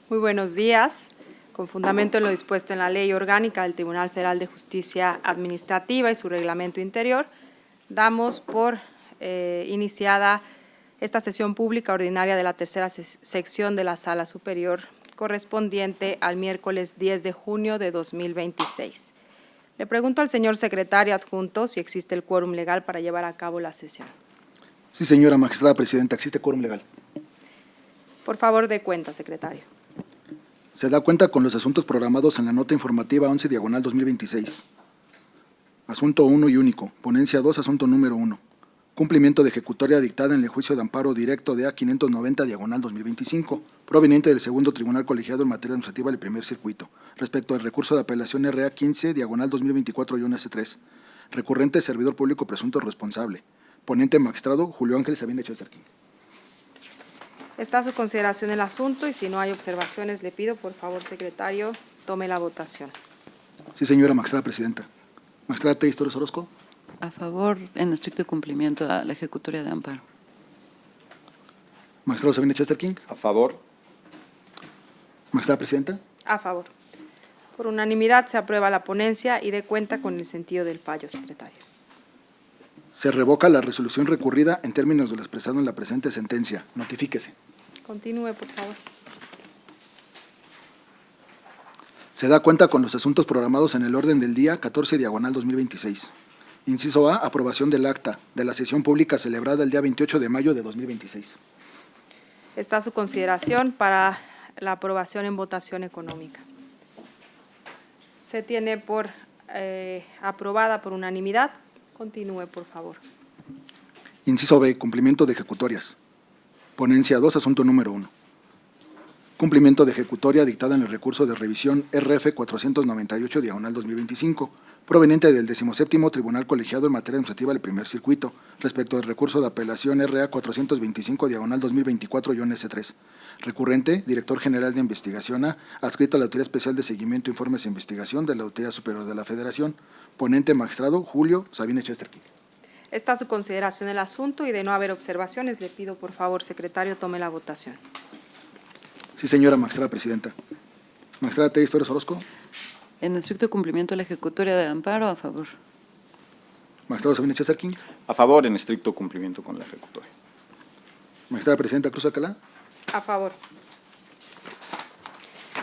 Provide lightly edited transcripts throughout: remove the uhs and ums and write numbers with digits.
Muy buenos días. Con fundamento en lo dispuesto en la Ley Orgánica del Tribunal Federal de Justicia Administrativa y su reglamento interior, damos por iniciada esta sesión pública ordinaria de la tercera sección de la Sala Superior correspondiente al miércoles 10 de junio de 2026. Le pregunto al señor secretario adjunto si existe el quórum legal para llevar a cabo la sesión. Sí, señora magistrada presidenta, existe quórum legal. Por favor, dé cuenta, secretario. Se da cuenta con los asuntos programados en la nota informativa 11/2026. Asunto 1 y único. Ponencia 2, asunto número 1. Cumplimiento de ejecutoria dictada en el juicio de amparo directo de A590/2025, proveniente del segundo tribunal colegiado en materia administrativa del primer circuito, respecto al recurso de apelación RA 15/2024-S3. Recurrente, servidor público presunto responsable. Ponente magistrado Julio Ángel Sabine Chesterkin. Está a su consideración el asunto y si no hay observaciones, le pido, por favor, secretario, tome la votación. Sí, señora magistrada presidenta. Magistrada Tellez Torres Orozco. A favor, en estricto cumplimiento a la ejecutoria de amparo. Magistrado Sabine Chesterkin. A favor. Magistrada presidenta. A favor. Por unanimidad se aprueba la ponencia y dé cuenta con el sentido del fallo, secretario. Se revoca la resolución recurrida en términos de lo expresado en la presente sentencia. Notifíquese. Continúe, por favor. Se da cuenta con los asuntos programados en el orden del día 14/2026. Inciso A, aprobación del acta de la sesión pública celebrada el día 28 de mayo de 2026. Está a su consideración para la aprobación en votación económica. Se tiene por aprobada por unanimidad. Continúe, por favor. Inciso B, cumplimiento de ejecutorias. Ponencia 2, asunto número 1. Cumplimiento de ejecutoria dictada en el recurso de revisión RF 498/2025, proveniente del 17º Tribunal Colegiado en materia administrativa del primer circuito, respecto del recurso de apelación RA 425/2024-S3. Recurrente, Director General de Investigación A, adscrito a la Autoridad Especial de Seguimiento, Informes e Investigación de la Autoridad Superior de la Federación. Ponente magistrado Julio Sabine Chesterkin. Está a su consideración el asunto y de no haber observaciones, le pido, por favor, secretario, tome la votación. Sí, señora magistrada presidenta. Magistrada Tellez Torres Orozco. En estricto cumplimiento a la ejecutoria de amparo, a favor. Magistrado Sabine Chesterkin. A favor, en estricto cumplimiento con la ejecutoria. Magistrada presidenta Cruz Alcalá. A favor.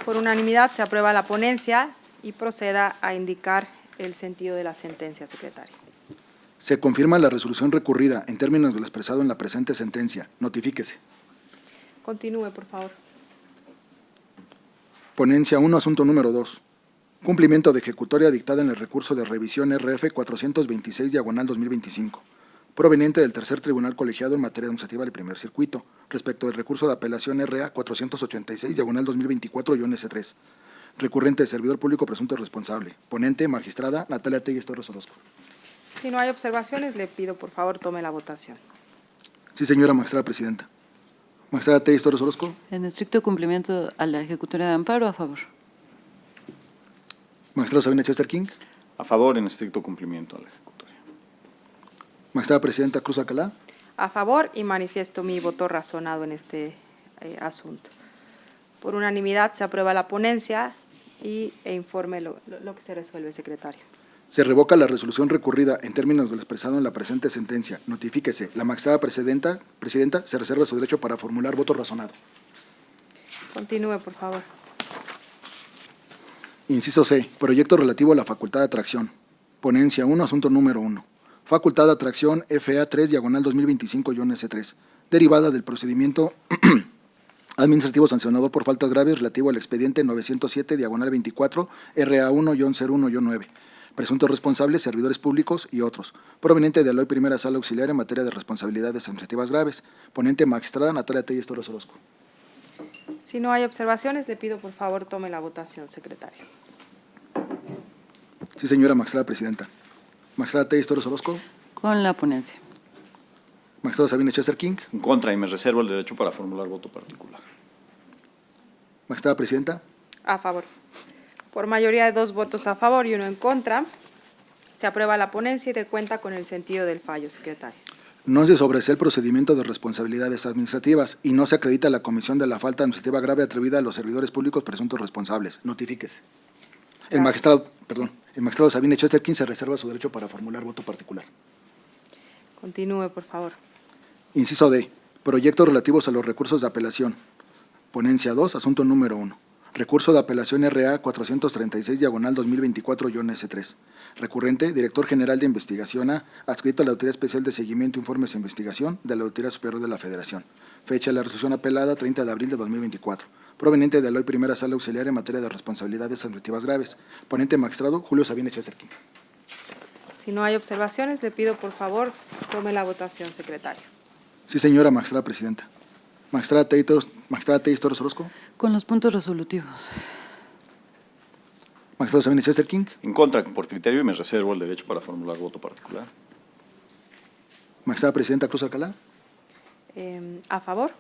Por unanimidad se aprueba la ponencia y proceda a indicar el sentido de la sentencia, secretario. Se confirma la resolución recurrida en términos de lo expresado en la presente sentencia. Notifíquese. Continúe, por favor. Ponencia 1, asunto número 2. Cumplimiento de ejecutoria dictada en el recurso de revisión RF 426/2025, proveniente del tercer tribunal colegiado en materia administrativa del primer circuito, respecto del recurso de apelación RA 486/2024-S3. Recurrente, servidor público presunto responsable. Ponente, magistrada Natalia Tellez Torres Orozco. Si no hay observaciones, le pido, por favor, tome la votación. Sí, señora magistrada presidenta. Magistrada Tellez Torres Orozco. En estricto cumplimiento a la ejecutoria de amparo, a favor. Magistrado Sabine Chesterkin. A favor, en estricto cumplimiento a la ejecutoria. Magistrada presidenta Cruz Alcalá. A favor y manifiesto mi voto razonado en este asunto. Por unanimidad se aprueba la ponencia e informe lo que se resuelve, secretario. Se revoca la resolución recurrida en términos de lo expresado en la presente sentencia. Notifíquese. La magistrada presidenta se reserva su derecho para formular voto razonado. Continúe, por favor. Inciso C. Proyecto relativo a la facultad de atracción. Ponencia 1, asunto número 1. Facultad de atracción FA 3/2025-S3, derivada del procedimiento administrativo sancionador por faltas graves relativo al expediente 907/24 RA1-01-9. Presuntos responsables, servidores públicos y otros, proveniente de la hoy primera sala auxiliar en materia de responsabilidades administrativas graves. Ponente magistrada Natalia Tellez Torres Orozco. Si no hay observaciones, le pido, por favor, tome la votación, secretario. Sí, señora magistrada presidenta. Magistrada Tellez Torres Orozco. Con la ponencia. Magistrado Sabine Chesterkin. En contra, y me reservo el derecho para formular voto particular. Magistrada presidenta. A favor. Por mayoría de 2 votos a favor y 1 en contra, se aprueba la ponencia y dé cuenta con el sentido del fallo, secretario. No se sobresee el procedimiento de responsabilidades administrativas y no se acredita la comisión de la falta administrativa grave atribuida a los servidores públicos presuntos responsables. Notifíquese. El Gracias. magistrado Sabine Chesterkin se reserva su derecho para formular voto particular. Continúe, por favor. Inciso D. Proyectos relativos a los recursos de apelación. Ponencia 2, asunto número 1. Recurso de apelación RA 436, diagonal 2024-S3. Recurrente, Director General de Investigación A, adscrito a la Auditoría Especial de Seguimiento, Informes e Investigación de la Auditoría Superior de la Federación. Fecha de la resolución apelada, 30 de abril de 2024. Proveniente de la hoy Primera Sala Auxiliar en materia de responsabilidades administrativas graves. Ponente magistrado Julio Sabine Chesterkin. Si no hay observaciones, le pido, por favor, tome la votación, secretario. Sí, señora magistrada presidenta. Magistrada Teis Torres Orozco. Con los puntos resolutivos. Magistrado Sabine Chesterkin. En contra, por criterio, y me reservo el derecho para formular voto particular. Magistrada presidenta Cruz Alcalá. A favor.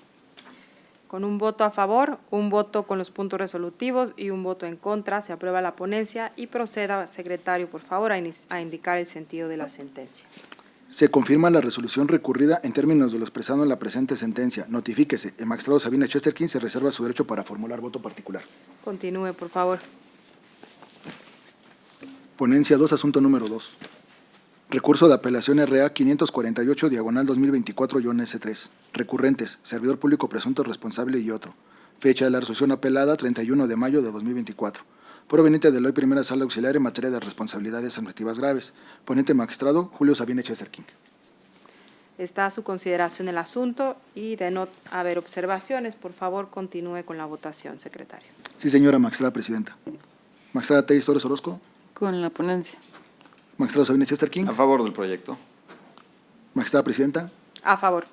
Con un voto a favor, un voto con los puntos resolutivos y un voto en contra, se aprueba la ponencia y proceda, secretario, por favor, a indicar el sentido de la sentencia. Se confirma la resolución recurrida en términos de lo expresado en la presente sentencia. Notifíquese, el magistrado Sabine Chesterkin se reserva su derecho para formular voto particular. Continúe, por favor. Ponencia 2, asunto número 2. Recurso de apelación RA 548, diagonal 2024-S3. Recurrentes, servidor público presunto responsable y otro. Fecha de la resolución apelada, 31 de mayo de 2024. Proveniente de la hoy Primera Sala Auxiliar en materia de responsabilidades administrativas graves. Ponente magistrado Julio Sabine Chesterkin. Está a su consideración el asunto y de no haber observaciones, por favor, continúe con la votación, secretario. Sí, señora magistrada presidenta. Magistrada Teis Torres Orozco. Con la ponencia. Magistrado Sabine Chesterkin. A favor del proyecto. Magistrada presidenta. A favor.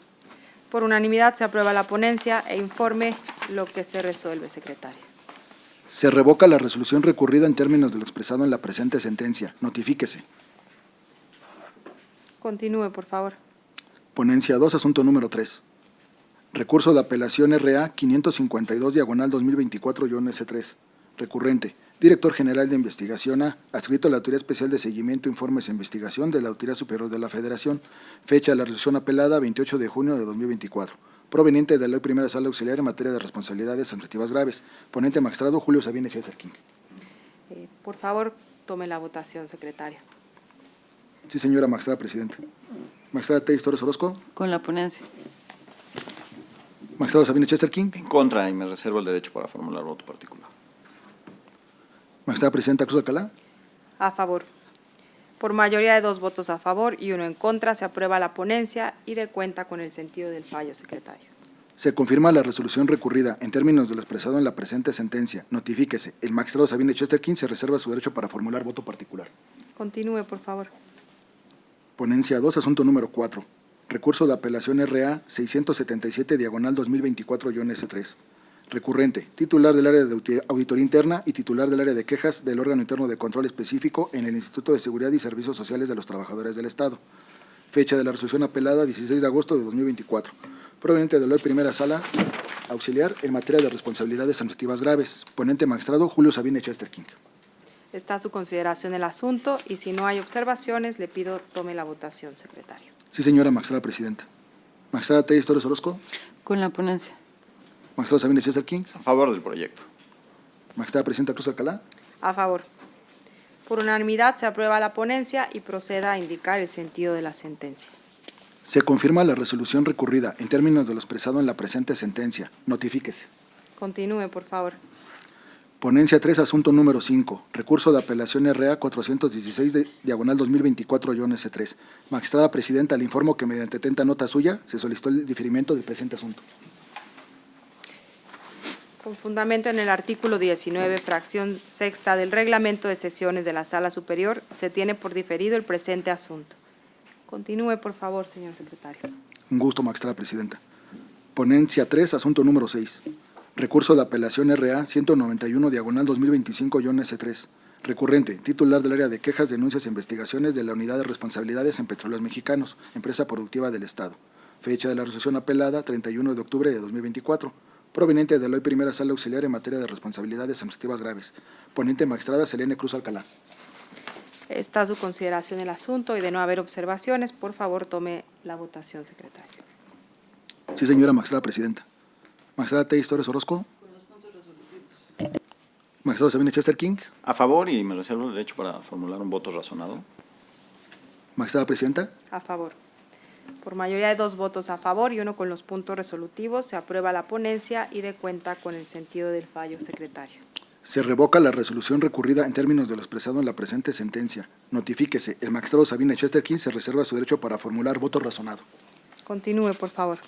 Por unanimidad se aprueba la ponencia e informe lo que se resuelve, secretario. Se revoca la resolución recurrida en términos de lo expresado en la presente sentencia. Notifíquese. Continúe, por favor. Ponencia 2, asunto número 3. Recurso de apelación RA 552, diagonal 2024-S3. Recurrente, Director General de Investigación A, adscrito a la Auditoría Especial de Seguimiento, Informes e Investigación de la Auditoría Superior de la Federación. Fecha de la resolución apelada, 28 de junio de 2024. Proveniente de la hoy Primera Sala Auxiliar en materia de responsabilidades administrativas graves. Ponente magistrado Julio Sabine Chesterkin. Por favor, tome la votación, secretario. Sí, señora magistrada presidenta. Magistrada Teis Torres Orozco. Con la ponencia. Magistrado Sabine Chesterkin. En contra, y me reservo el derecho para formular voto particular. Magistrada presidenta Cruz Alcalá. A favor. Por mayoría de 2 votos a favor y 1 en contra, se aprueba la ponencia y de cuenta con el sentido del fallo, secretario. Se confirma la resolución recurrida en términos de lo expresado en la presente sentencia. Notifíquese, el magistrado Sabine Chesterkin se reserva su derecho para formular voto particular. Continúe, por favor. Ponencia 2, asunto número 4. Recurso de apelación RA 677, diagonal 2024-S3. Recurrente, titular del área de auditoría interna y titular del área de quejas del órgano interno de control específico en el Instituto de Seguridad y Servicios Sociales de los Trabajadores del Estado. Fecha de la resolución apelada, 16 de agosto de 2024. Proveniente de la hoy Primera Sala Auxiliar en materia de responsabilidades administrativas graves. Ponente magistrado Julio Sabine Chesterkin. Está a su consideración el asunto y si no hay observaciones, le pido tome la votación, secretario. Sí, señora magistrada presidenta. Magistrada Teis Torres Orozco. Con la ponencia. Magistrado Sabine Chesterkin. A favor del proyecto. Magistrada presidenta Cruz Alcalá. A favor. Por unanimidad se aprueba la ponencia y proceda a indicar el sentido de la sentencia. Se confirma la resolución recurrida en términos de lo expresado en la presente sentencia. Notifíquese. Continúe, por favor. Ponencia 3, asunto número 5. Recurso de apelación RA 416, diagonal 2024-S3. Magistrada presidenta, le informo que mediante atenta nota suya se solicitó el diferimiento del presente asunto. Con fundamento en el artículo 19, fracción sexta del reglamento de sesiones de la Sala Superior, se tiene por diferido el presente asunto. Continúe, por favor, señor secretario. Un gusto, magistrada presidenta. Ponencia 3, asunto número 6. Recurso de apelación RA 191, diagonal 2025-S3. Recurrente, titular del área de quejas, denuncias e investigaciones de la Unidad de Responsabilidades en Petróleos Mexicanos, empresa productiva del Estado. Fecha de la resolución apelada, 31 de octubre de 2024. Proveniente de la hoy Primera Sala Auxiliar en materia de responsabilidades administrativas graves. Ponente magistrada Selene Cruz Alcalá. Está a su consideración el asunto y de no haber observaciones, por favor tome la votación, secretario. Sí, señora magistrada presidenta. Magistrada Tellez Torres Orozco. Magistrado Sabina Chester King. A favor y me reservo el derecho para formular un voto razonado. Magistrada presidenta. A favor. Por mayoría de 2 votos a favor y 1 con los puntos resolutivos, se aprueba la ponencia y de cuenta con el sentido del fallo, secretario. Se revoca la resolución recurrida en términos de lo expresado en la presente sentencia. Notifíquese, el magistrado Sabina Chester King se reserva su derecho para formular voto razonado. Continúe, por favor.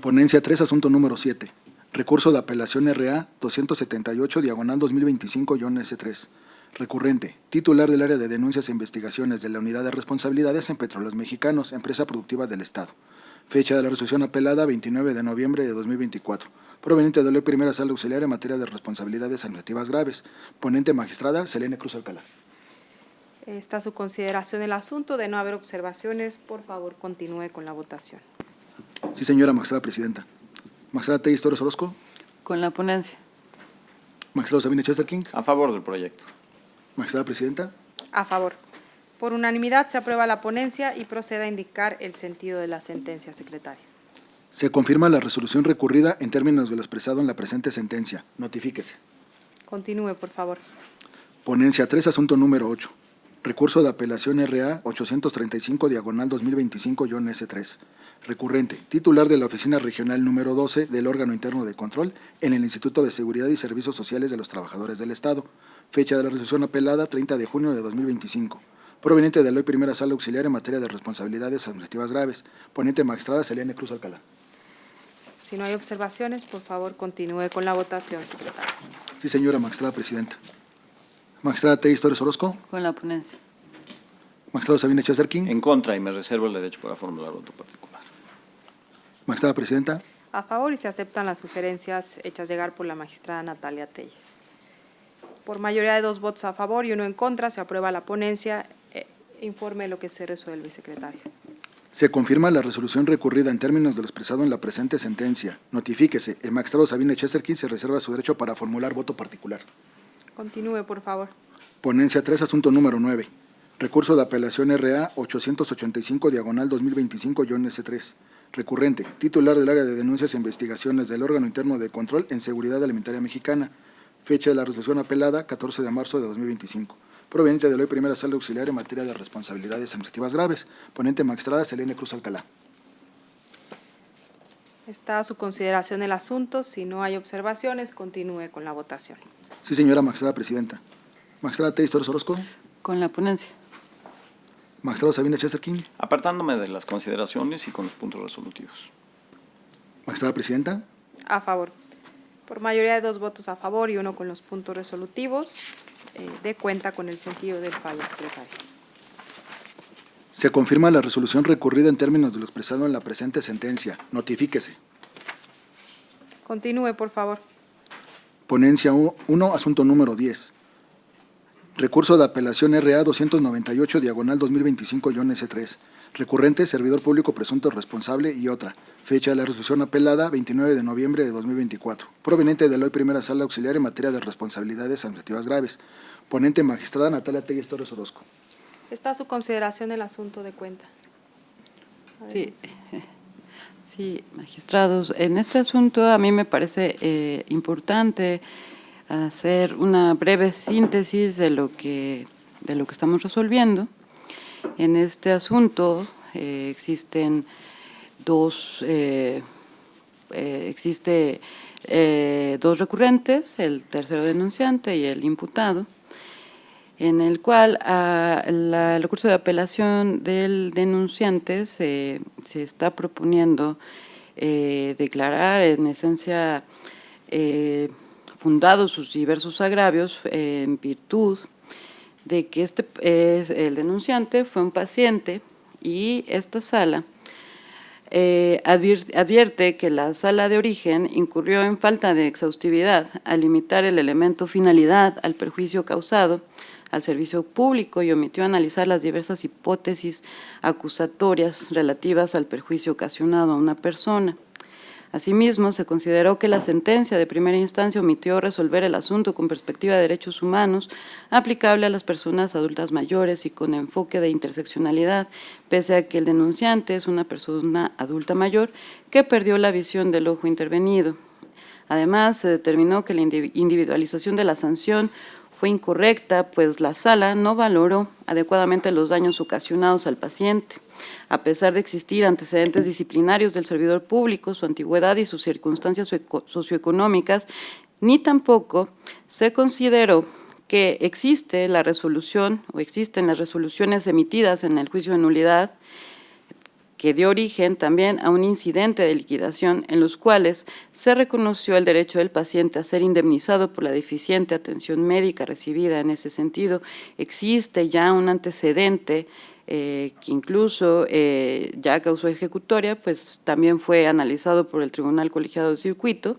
Ponencia 3, asunto número 7. Recurso de apelación RA 278/2025-S3. Recurrente, titular del área de denuncias e investigaciones de la Unidad de Responsabilidades en Petróleos Mexicanos, empresa productiva del Estado. Fecha de la resolución apelada, 29 de noviembre de 2024. Proveniente de la primera sala auxiliar en materia de responsabilidades administrativas graves. Ponente magistrada, Selene Cruz Alcalá. Está a su consideración el asunto. De no haber observaciones, por favor, continúe con la votación. Sí, señora magistrada presidenta. Magistrada Tellez Torres Orozco. Con la ponencia. Magistrado Sabina Chester King. A favor del proyecto. Magistrada presidenta. A favor. Por unanimidad se aprueba la ponencia y procede a indicar el sentido de la sentencia, secretario. Se confirma la resolución recurrida en términos de lo expresado en la presente sentencia. Notifíquese. Continúe, por favor. Ponencia 3, asunto número 8. Recurso de apelación RA 835/2025-S3. Recurrente, titular de la Oficina Regional número 12 del órgano interno de control en el Instituto de Seguridad y Servicios Sociales de los Trabajadores del Estado. Fecha de la resolución apelada, 30 de junio de 2025. Proveniente de la hoy primera sala auxiliar en materia de responsabilidades administrativas graves. Ponente magistrada Selene Cruz Alcalá. Si no hay observaciones, por favor, continúe con la votación, secretario. Sí, señora magistrada presidenta. Magistrada Tellez Torres Orozco. Con la ponencia. Magistrado Sabina Chester King. En contra y me reservo el derecho para formular voto particular. Magistrada presidenta. A favor y se aceptan las sugerencias hechas llegar por la magistrada Natalia Tellez. Por mayoría de 2 votos a favor y 1 en contra, se aprueba la ponencia. Informe lo que se resuelve, secretario. Se confirma la resolución recurrida en términos de lo expresado en la presente sentencia. Notifíquese, el magistrado Sabina Chester King se reserva su derecho para formular voto particular. Continúe, por favor. Ponencia 3, asunto número 9. Recurso de apelación RA 885/2025-S3. Recurrente, titular del área de denuncias e investigaciones del órgano interno de control en seguridad alimentaria mexicana. Fecha de la resolución apelada, 14 de marzo de 2025. Proveniente de la hoy primera sala auxiliar en materia de responsabilidades administrativas graves. Ponente magistrada Selene Cruz Alcalá. Está a su consideración el asunto. Si no hay observaciones, continúe con la votación. Sí, señora magistrada presidenta. Magistrada Tellez Torres Orozco. Con la ponencia. Magistrado Sabina Chester King. Apartándome de las consideraciones y con los puntos resolutivos. Magistrada presidenta. A favor. Por mayoría de 2 votos a favor y 1 con los puntos resolutivos, de cuenta con el sentido del fallo, secretario. Se confirma la resolución recurrida en términos de lo expresado en la presente sentencia. Notifíquese. Continúe, por favor. Ponencia 1, asunto número 10. Recurso de apelación RA 298/2025-S3. Recurrente, servidor público presunto responsable y otra. Fecha de la resolución apelada, 29 de noviembre de 2024. Proveniente de la hoy primera sala auxiliar en materia de responsabilidades administrativas graves. Ponente magistrada Natalia Tellez Torres Orozco. Está a su consideración el asunto de cuenta. Sí, sí, magistrados. En este asunto a mí me parece importante hacer una breve síntesis de lo que estamos resolviendo. En este asunto existen dos recurrentes, el tercero denunciante y el imputado, en el cual el recurso de apelación del denunciante se está proponiendo declarar en esencia fundados sus diversos agravios en virtud de que el denunciante fue un paciente y esta sala advierte que la sala de origen incurrió en falta de exhaustividad al limitar el elemento finalidad al perjuicio causado al servicio público y omitió analizar las diversas hipótesis acusatorias relativas al perjuicio ocasionado a una persona. Asimismo, se consideró que la sentencia de primera instancia omitió resolver el asunto con perspectiva de derechos humanos aplicable a las personas adultas mayores y con enfoque de interseccionalidad, pese a que el denunciante es una persona adulta mayor que perdió la visión del ojo intervenido. Además, se determinó que la individualización de la sanción fue incorrecta, pues la sala no valoró adecuadamente los daños ocasionados al paciente. A pesar de existir antecedentes disciplinarios del servidor público, su antigüedad y sus circunstancias socioeconómicas, ni tampoco se consideró que existe la resolución o existen las resoluciones emitidas en el juicio de nulidad que dio origen también a un incidente de liquidación en los cuales se reconoció el derecho del paciente a ser indemnizado por la deficiente atención médica recibida. En ese sentido, existe ya un antecedente que incluso ya causó ejecutoria, pues también fue analizado por el Tribunal Colegiado de Circuito.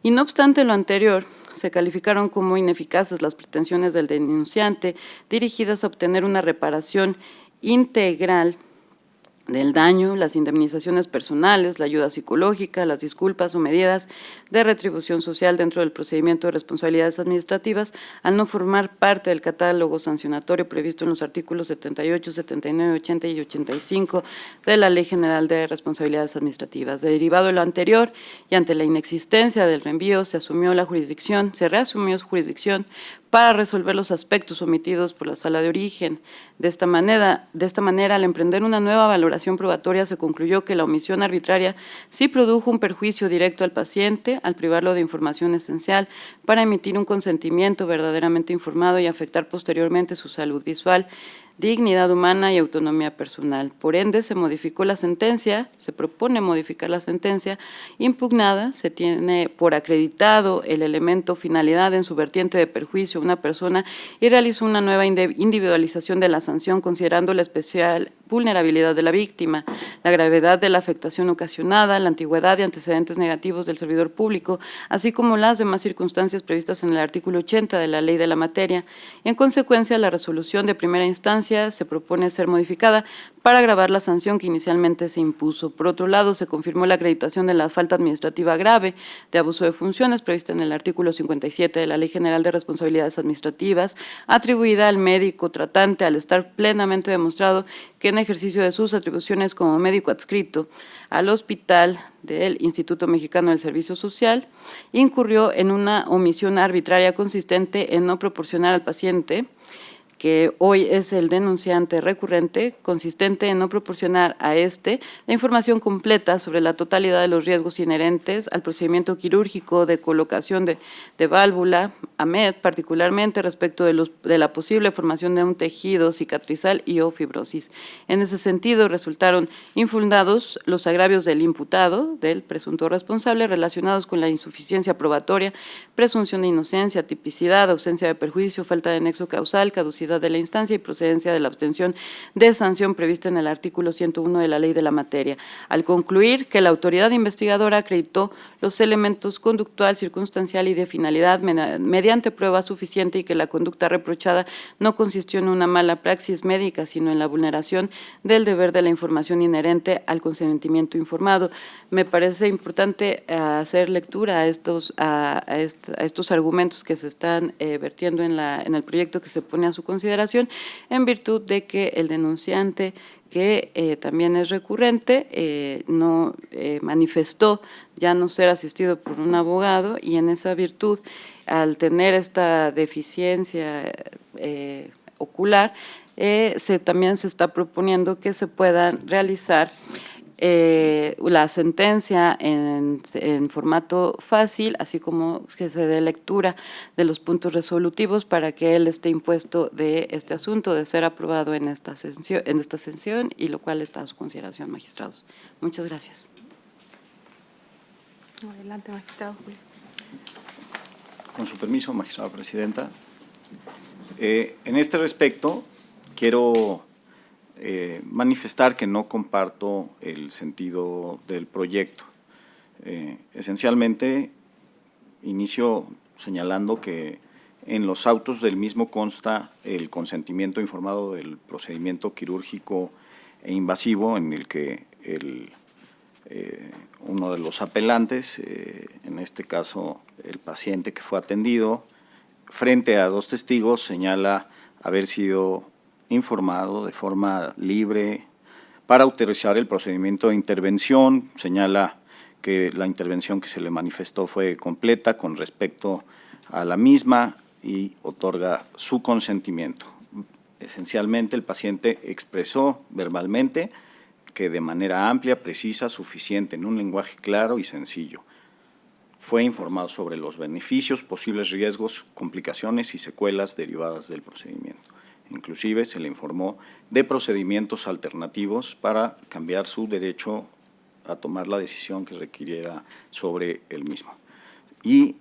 Y no obstante lo anterior, se calificaron como ineficaces las pretensiones del denunciante dirigidas a obtener una reparación integral del daño, las indemnizaciones personales, la ayuda psicológica, las disculpas o medidas de retribución social dentro del procedimiento de responsabilidades administrativas, al no formar parte del catálogo sancionatorio previsto en los artículos 78, 79, 80 y 85 de la Ley General de Responsabilidades Administrativas. Derivado de lo anterior y ante la inexistencia del reenvío, se reasumió su jurisdicción para resolver los aspectos omitidos por la sala de origen. De esta manera, al emprender una nueva valoración probatoria, se concluyó que la omisión arbitraria sí produjo un perjuicio directo al paciente al privarlo de información esencial para emitir un consentimiento verdaderamente informado y afectar posteriormente su salud visual, dignidad humana y autonomía personal. Por ende, se modificó la sentencia, se propone modificar la sentencia impugnada, se tiene por acreditado el elemento finalidad en su vertiente de perjuicio a una persona y realizó una nueva individualización de la sanción considerando la especial vulnerabilidad de la víctima, la gravedad de la afectación ocasionada, la antigüedad y antecedentes negativos del servidor público, así como las demás circunstancias previstas en el artículo 80 de la Ley de la Materia. En consecuencia, la resolución de primera instancia se propone ser modificada para agravar la sanción que inicialmente se impuso. Por otro lado, se confirmó la acreditación de la falta administrativa grave de abuso de funciones prevista en el artículo 57 de la Ley General de Responsabilidades Administrativas, atribuida al médico tratante al estar plenamente demostrado que en ejercicio de sus atribuciones como médico adscrito al hospital del Instituto Mexicano del Servicio Social, incurrió en una omisión arbitraria consistente en no proporcionar al paciente, que hoy es el denunciante recurrente, consistente en no proporcionar a la información completa sobre la totalidad de los riesgos inherentes al procedimiento quirúrgico de colocación de válvula, AMED, particularmente respecto de la posible formación de un tejido cicatrizal y o fibrosis. En ese sentido, resultaron infundados los agravios del imputado, del presunto responsable, relacionados con la insuficiencia probatoria, presunción de inocencia, tipicidad, ausencia de perjuicio, falta de nexo causal, caducidad de la instancia y procedencia de la abstención de sanción prevista en el artículo 101 de la Ley de la Materia. Al concluir que la autoridad investigadora acreditó los elementos conductual, circunstancial y de finalidad mediante prueba suficiente y que la conducta reprochada no consistió en una mala praxis médica, sino en la vulneración del deber de la información inherente al consentimiento informado. Me parece importante hacer lectura a estos argumentos que se están vertiendo en el proyecto que se pone a su consideración, en virtud de que el denunciante, que también es recurrente, no manifestó ya no ser asistido por un abogado, y en esa virtud, al tener esta deficiencia ocular, también se está proponiendo que se puedan realizar la sentencia en formato fácil, así como que se dé lectura de los puntos resolutivos para que él esté impuesto de este asunto de ser aprobado en esta sesión, y lo cual está a su consideración, magistrados. Muchas gracias. Adelante, magistrado Julio. Con su permiso, magistrada presidenta. En este respecto, quiero manifestar que no comparto el sentido del proyecto. Esencialmente, inicio señalando que en los autos del mismo consta el consentimiento informado del procedimiento quirúrgico e invasivo en el que el uno de los apelantes, en este caso el paciente que fue atendido, frente a 2 testigos, señala haber sido informado de forma libre para autorizar el procedimiento de intervención, señala que la intervención que se le manifestó fue completa con respecto a la misma y otorga su consentimiento. Esencialmente, el paciente expresó verbalmente que de manera amplia, precisa, suficiente, en un lenguaje claro y sencillo. Fue informado sobre los beneficios, posibles riesgos, complicaciones y secuelas derivadas del procedimiento. Inclusive se le informó de procedimientos alternativos para cambiar su derecho a tomar la decisión que requiriera sobre el mismo. Y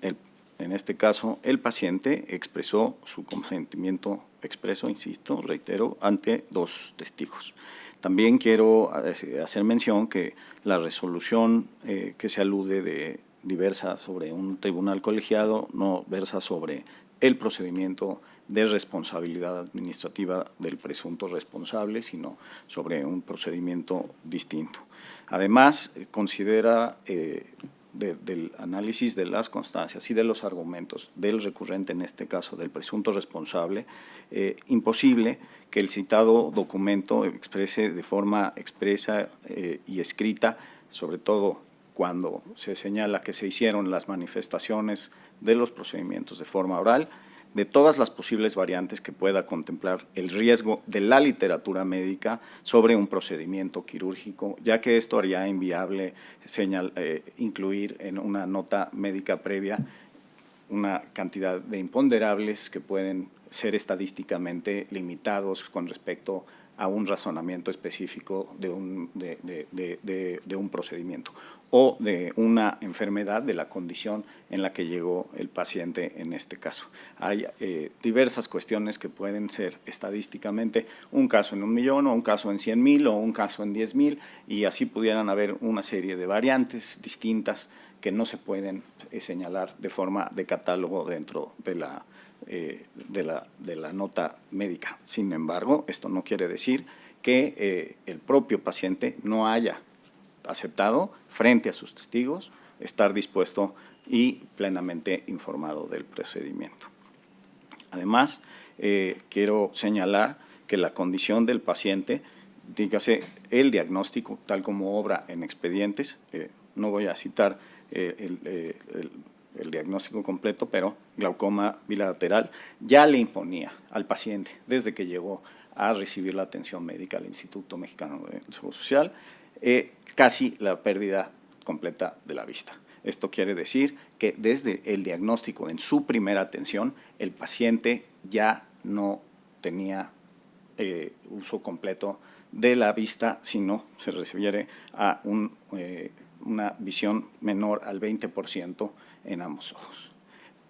en este caso, el paciente expresó su consentimiento expreso, insisto, reitero, ante 2 testigos. También quiero hacer mención que la resolución que se alude de diversa sobre un tribunal colegiado no versa sobre el procedimiento de responsabilidad administrativa del presunto responsable, sino sobre un procedimiento distinto. Además, considera del análisis de las constancias y de los argumentos del recurrente, en este caso del presunto responsable, imposible que el citado documento exprese de forma expresa y escrita, sobre todo cuando se señala que se hicieron las manifestaciones de los procedimientos de forma oral, de todas las posibles variantes que pueda contemplar el riesgo de la literatura médica sobre un procedimiento quirúrgico, ya que esto haría inviable incluir en una nota médica previa una cantidad de imponderables que pueden ser estadísticamente limitados con respecto a un razonamiento específico de un procedimiento o de una enfermedad, de la condición en la que llegó el paciente en este caso. Hay diversas cuestiones que pueden ser estadísticamente un caso en 1.000.000 o un caso en 100.000 o un caso en 10.000 y así pudieran haber una serie de variantes distintas que no se pueden señalar de forma de catálogo dentro de la nota médica. Sin embargo, esto no quiere decir que el propio paciente no haya aceptado frente a sus testigos estar dispuesto y plenamente informado del procedimiento. Además, quiero señalar que la condición del paciente, dígase el diagnóstico tal como obra en expedientes, no voy a citar el diagnóstico completo, pero glaucoma bilateral ya le imponía al paciente desde que llegó a recibir la atención médica al Instituto Mexicano de Seguro Social, casi la pérdida completa de la vista. Esto quiere decir que desde el diagnóstico en su primera atención, el paciente ya no tenía uso completo de la vista, sino se refiere a una visión menor al 20% en ambos ojos.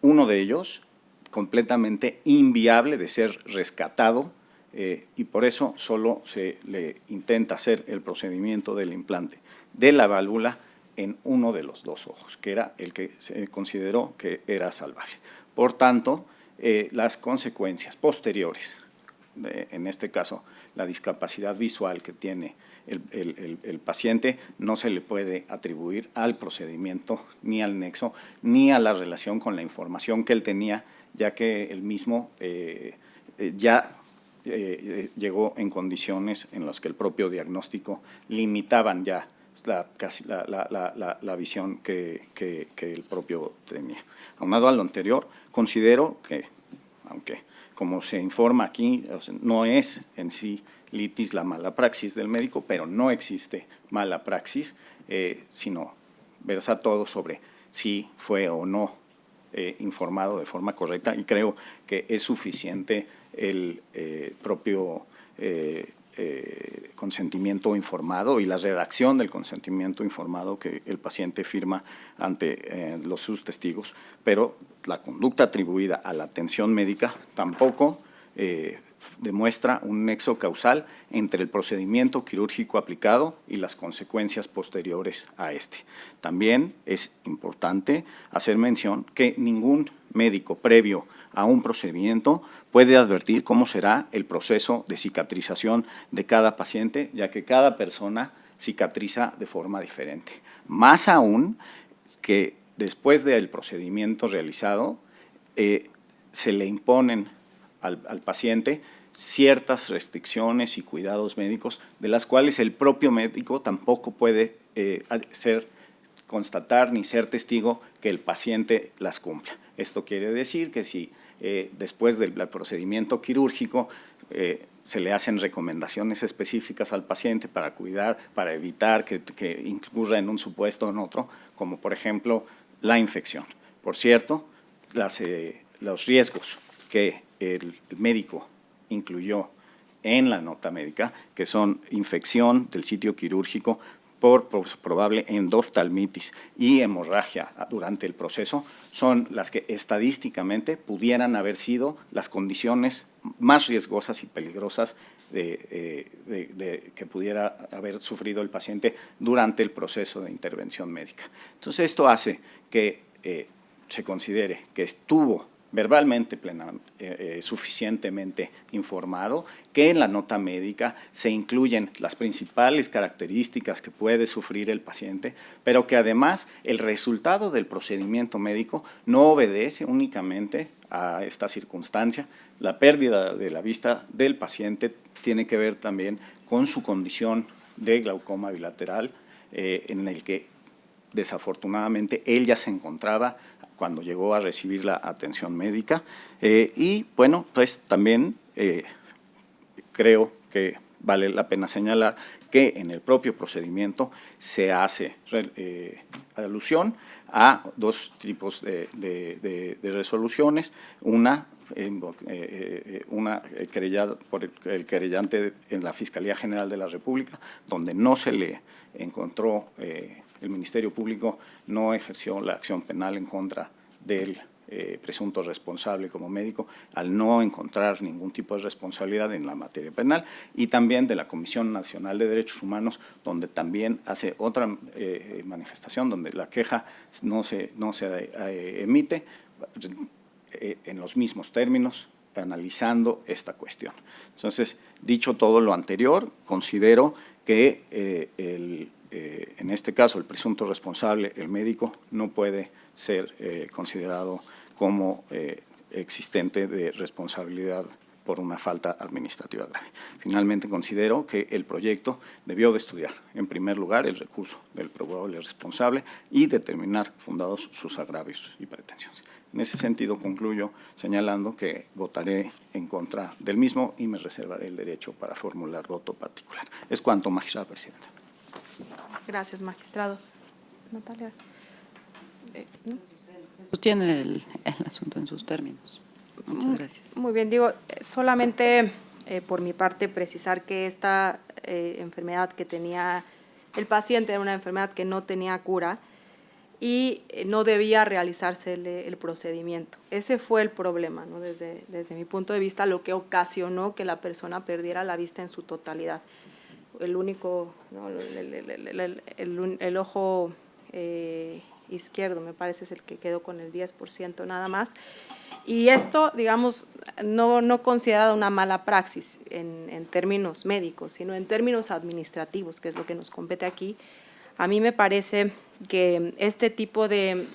Uno de ellos completamente inviable de ser rescatado y por eso solo se le intenta hacer el procedimiento del implante de la válvula en uno de los 2 ojos, que era el que se consideró que era salvable. Por tanto, las consecuencias posteriores, en este caso la discapacidad visual que tiene el paciente, no se le puede atribuir al procedimiento, ni al nexo, ni a la relación con la información que él tenía, ya que él mismo llegó en condiciones en las que el propio diagnóstico limitaban ya la visión que el propio tenía. Aunado a lo anterior, considero que, aunque como se informa aquí, no es en sí litis la mala praxis del médico, pero no existe mala praxis, sino versa todo sobre si fue o no informado de forma correcta, y creo que es suficiente el propio consentimiento informado y la redacción del consentimiento informado que el paciente firma ante sus testigos, pero la conducta atribuida a la atención médica tampoco demuestra un nexo causal entre el procedimiento quirúrgico aplicado y las consecuencias posteriores a este. También es importante hacer mención que ningún médico previo a un procedimiento puede advertir cómo será el proceso de cicatrización de cada paciente, ya que cada persona cicatriza de forma diferente. Más aún que después del procedimiento realizado, se le imponen al paciente ciertas restricciones y cuidados médicos de las cuales el propio médico tampoco puede constatar ni ser testigo que el paciente las cumpla. Esto quiere decir que si después del procedimiento quirúrgico se le hacen recomendaciones específicas al paciente para cuidar, para evitar que incurra en un supuesto o en otro, como por ejemplo la infección. Por cierto, los riesgos que el médico incluyó en la nota médica, que son infección del sitio quirúrgico por probable endoftalmitis y hemorragia durante el proceso, son las que estadísticamente pudieran haber sido las condiciones más riesgosas y peligrosas que pudiera haber sufrido el paciente durante el proceso de intervención médica. Entonces, esto hace que se considere que estuvo verbalmente suficientemente informado, que en la nota médica se incluyen las principales características que puede sufrir el paciente, pero que además el resultado del procedimiento médico no obedece únicamente a esta circunstancia. La pérdida de la vista del paciente tiene que ver también con su condición de glaucoma bilateral, en el que desafortunadamente él ya se encontraba cuando llegó a recibir la atención médica. Y bueno, pues también creo que vale la pena señalar que en el propio procedimiento se hace alusión a dos tipos de resoluciones, una querellada por el querellante en la Fiscalía General de la República, donde no se le encontró, el Ministerio Público no ejerció la acción penal en contra del presunto responsable como médico, al no encontrar ningún tipo de responsabilidad en la materia penal, y también de la Comisión Nacional de Derechos Humanos, donde también hace otra manifestación, donde la queja no se emite en los mismos términos, analizando esta cuestión. Entonces, dicho todo lo anterior, considero que en este caso el presunto responsable, el médico, no puede ser considerado como existente de responsabilidad por una falta administrativa grave. Finalmente, considero que el proyecto debió de estudiar, en primer lugar, el recurso del probable responsable y determinar fundados sus agravios y pretensiones. En ese sentido, concluyo señalando que votaré en contra del mismo y me reservaré el derecho para formular voto particular. Es cuanto, magistrada presidenta. Gracias, magistrado. Natalia. ¿No? Sostiene el asunto en sus términos. Muchas gracias. Muy bien, digo, solamente por mi parte precisar que esta enfermedad que tenía el paciente era una enfermedad que no tenía cura y no debía realizarse el procedimiento. Ese fue el problema, ¿no? Desde mi punto de vista, lo que ocasionó que la persona perdiera la vista en su totalidad. El único, ¿no? el ojo izquierdo, me parece, es el que quedó con el 10% nada más. Y esto, digamos, no considerado una mala praxis en términos médicos, sino en términos administrativos, que es lo que nos compete aquí. A mí me parece que este tipo de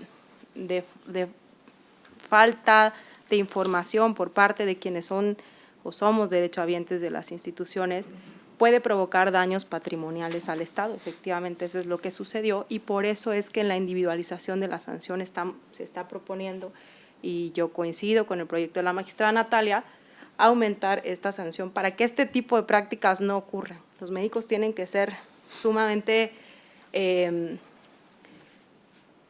falta de información por parte de quienes son o somos derechohabientes de las instituciones puede provocar daños patrimoniales al Estado. Efectivamente, eso es lo que sucedió y por eso es que en la individualización de la sanción se está proponiendo, y yo coincido con el proyecto de la magistrada Natalia, aumentar esta sanción para que este tipo de prácticas no ocurran. Los médicos tienen que ser sumamente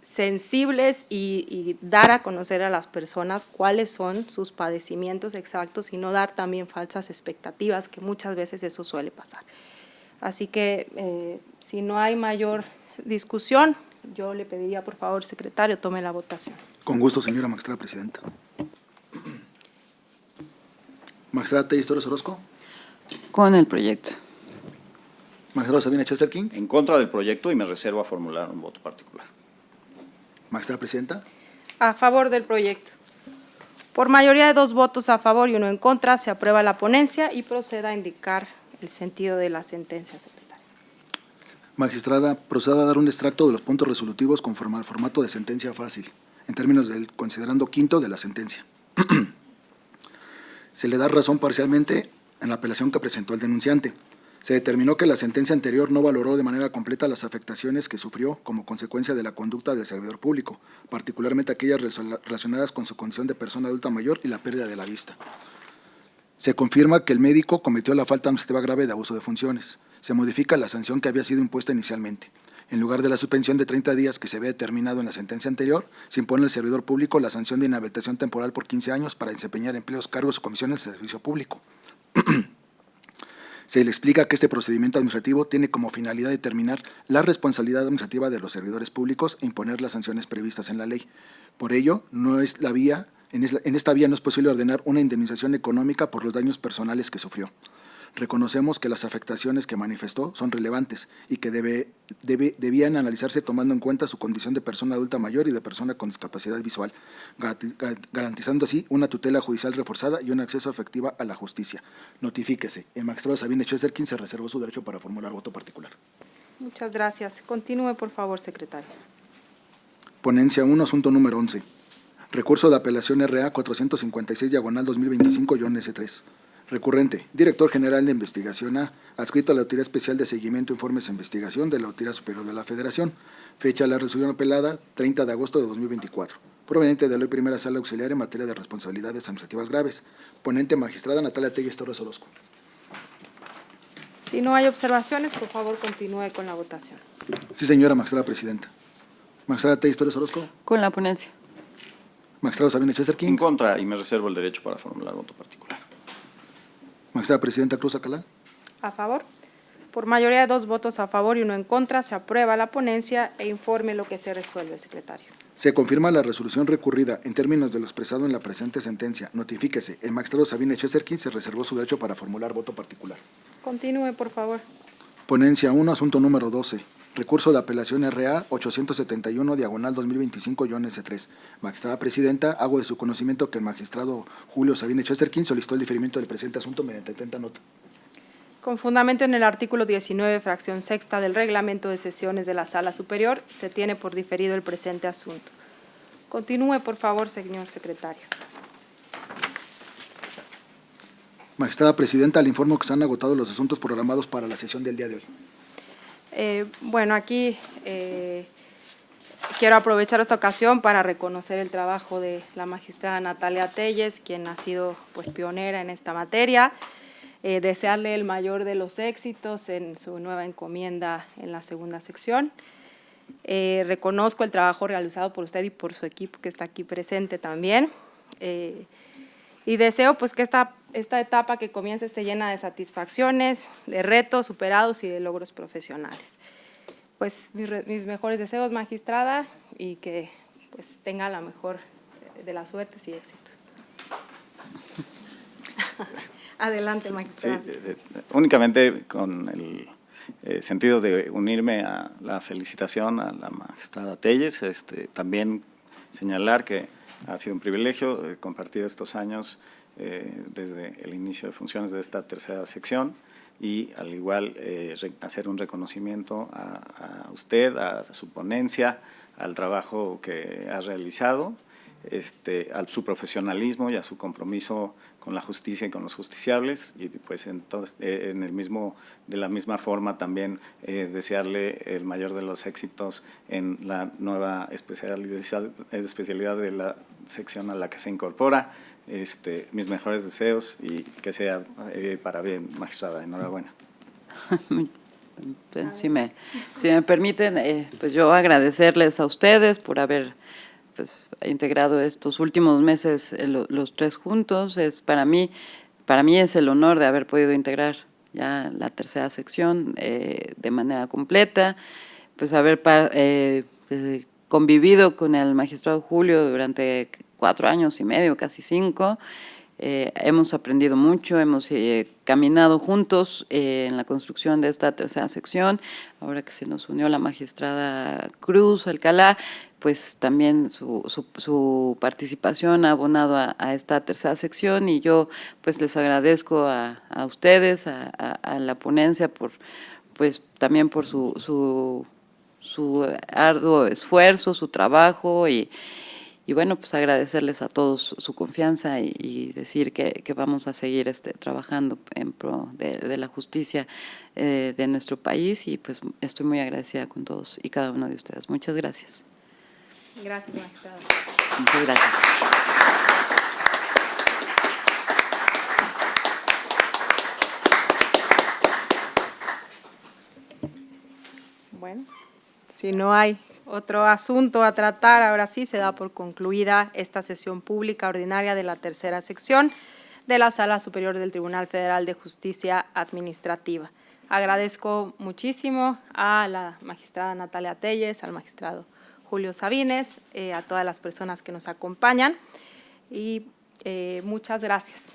sensibles y dar a conocer a las personas cuáles son sus padecimientos exactos y no dar también falsas expectativas, que muchas veces eso suele pasar. Así que si no hay mayor discusión, yo le pediría, por favor, secretario, tome la votación. Con gusto, señora magistrada presidenta. Magistrada Telles Torres Orozco. Con el proyecto. Magistrado Sabina Chester King. En contra del proyecto y me reservo a formular un voto particular. Magistrada presidenta. A favor del proyecto. Por mayoría de 2 votos a favor y 1 en contra, se aprueba la ponencia y proceda a indicar el sentido de la sentencia, secretario. Magistrada, proceda a dar un extracto de los puntos resolutivos conforme al formato de sentencia fácil, en términos del considerando quinto de la sentencia. Se le da razón parcialmente en la apelación que presentó el denunciante. Se determinó que la sentencia anterior no valoró de manera completa las afectaciones que sufrió como consecuencia de la conducta del servidor público, particularmente aquellas relacionadas con su condición de persona adulta mayor y la pérdida de la vista. Se confirma que el médico cometió la falta administrativa grave de abuso de funciones. Se modifica la sanción que había sido impuesta inicialmente. En lugar de la suspensión de 30 días que se había determinado en la sentencia anterior, se impone al servidor público la sanción de inhabilitación temporal por 15 años para desempeñar empleos, cargos o comisiones de servicio público. Se le explica que este procedimiento administrativo tiene como finalidad determinar la responsabilidad administrativa de los servidores públicos e imponer las sanciones previstas en la ley. Por ello, en esta vía no es posible ordenar una indemnización económica por los daños personales que sufrió. Reconocemos que las afectaciones que manifestó son relevantes y que debían analizarse tomando en cuenta su condición de persona adulta mayor y de persona con discapacidad visual, garantizando así una tutela judicial reforzada y un acceso efectivo a la justicia. Notifíquese, el magistrado Sabine Chesterkin se reservó su derecho para formular voto particular. Muchas gracias. Continúe, por favor, secretario. Ponencia 1, asunto número 11. Recurso de apelación RA 456/2025-S3. Recurrente, Director General de Investigación A, adscrito a la Autoridad Especial de Seguimiento, Informes e Investigación de la Autoridad Superior de la Federación. Fecha de la resolución apelada, 30 de agosto de 2024. Proveniente de la Primera Sala Auxiliar en materia de responsabilidades administrativas graves. Ponente, magistrada Natalia Telles Torres Orozco. Si no hay observaciones, por favor, continúe con la votación. Sí, señora magistrada presidenta. Magistrada Telles Torres Orozco. Con la ponencia. Magistrado Sabine Chesterkin. En contra, y me reservo el derecho para formular voto particular. Magistrada presidenta Cruz Alcalá. A favor. Por mayoría de 2 votos a favor y 1 en contra, se aprueba la ponencia e informe lo que se resuelve, secretario. Se confirma la resolución recurrida en términos de lo expresado en la presente sentencia. Notifíquese, el magistrado Sabine Chesterkin se reservó su derecho para formular voto particular. Continúe, por favor. Ponencia 1, asunto número 12. Recurso de apelación RA 871/2025-S3. Magistrada presidenta, hago de su conocimiento que el magistrado Julio Sabine Chesterkin solicitó el diferimiento del presente asunto mediante atenta nota. Con fundamento en el artículo 19, fracción sexta del reglamento de sesiones de la Sala Superior, se tiene por diferido el presente asunto. Continúe, por favor, señor secretario. Magistrada presidenta, le informo que se han agotado los asuntos programados para la sesión del día de hoy. Bueno, aquí quiero aprovechar esta ocasión para reconocer el trabajo de la magistrada Natalia Telles, quien ha sido pues pionera en esta materia, desearle el mayor de los éxitos en su nueva encomienda en la segunda sección. Reconozco el trabajo realizado por usted y por su equipo que está aquí presente también. Y deseo pues que esta etapa que comienza esté llena de satisfacciones, de retos superados y de logros profesionales. Pues mis mejores deseos, magistrada, y que pues tenga la mejor de las suertes y éxitos. Adelante, magistrada. Sí, únicamente con el sentido de unirme a la felicitación a la magistrada Telles, también señalar que ha sido un privilegio compartir estos años desde el inicio de funciones de esta tercera sección y al igual hacer un reconocimiento a usted, a su ponencia, al trabajo que ha realizado, a su profesionalismo y a su compromiso con la justicia y con los justiciables, y pues entonces de la misma forma también desearle el mayor de los éxitos en la nueva especialidad de la sección a la que se incorpora. Mis mejores deseos y que sea para bien, magistrada. Enhorabuena. Si me permiten, pues yo agradecerles a ustedes por haber integrado estos últimos meses los 3 juntos. Para mí es el honor de haber podido integrar ya la tercera sección de manera completa, pues haber convivido con el magistrado Julio durante 4 años y medio, casi 5. Hemos aprendido mucho, hemos caminado juntos en la construcción de esta tercera sección. Ahora que se nos unió la magistrada Cruz Alcalá, pues también su participación ha abonado a esta tercera sección, y yo pues les agradezco a ustedes, a la ponencia por pues también por su arduo esfuerzo, su trabajo y bueno, pues agradecerles a todos su confianza y decir que vamos a seguir trabajando en pro de la justicia de nuestro país y pues estoy muy agradecida con todos y cada uno de ustedes. Muchas gracias. Gracias, magistrada. Muchas gracias. Bueno, si no hay otro asunto a tratar, ahora sí se da por concluida esta sesión pública ordinaria de la tercera sección de la Sala Superior del Tribunal Federal de Justicia Administrativa. Agradezco muchísimo a la magistrada Natalia Telles, al magistrado Julio Sabines, a todas las personas que nos acompañan y muchas gracias.